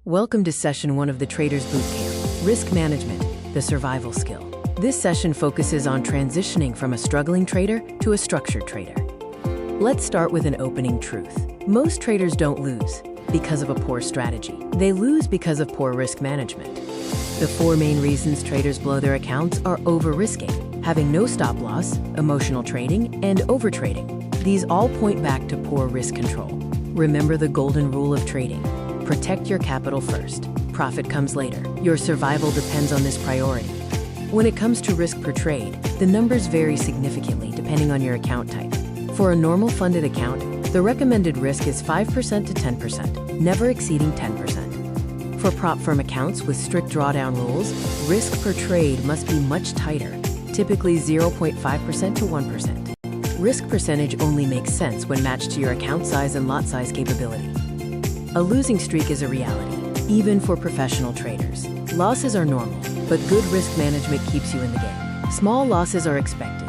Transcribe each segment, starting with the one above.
Welcome to Session 1 of the Trader's Bootcamp, Risk Management, the Survival Skill. This session focuses on transitioning from a struggling trader to a structured trader. Let's start with an opening truth. Most traders don't lose because of a poor strategy. They lose because of poor risk management. The four main reasons traders blow their accounts are over-risking, having no stop-loss, emotional trading, and overtrading. These all point back to poor risk control. Remember the golden rule of trading. Protect your capital first. Profit comes later. Your survival depends on this priority. When it comes to risk per trade, the numbers vary significantly depending on your account type. For a normal funded account, the recommended risk is 5% to 10%, never exceeding 10%. For prop firm accounts with strict drawdown rules, risk per trade must be much tighter, typically 0.5% to 1%. Risk percentage only makes sense when matched to your account size and lot size capability. A losing streak is a reality, even for professional traders. Losses are normal, but good risk management keeps you in the game. Small losses are expected.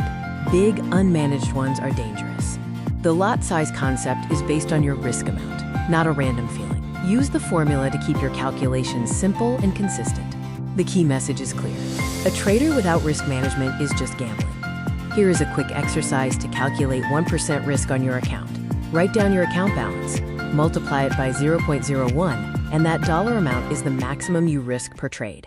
Big, unmanaged ones are dangerous. The lot size concept is based on your risk amount, not a random feeling. Use the formula to keep your calculations simple and consistent. The key message is clear. A trader without risk management is just gambling. Here is a quick exercise to calculate 1% risk on your account. Write down your account balance, multiply it by 0.01, and that dollar amount is the maximum you risk per trade.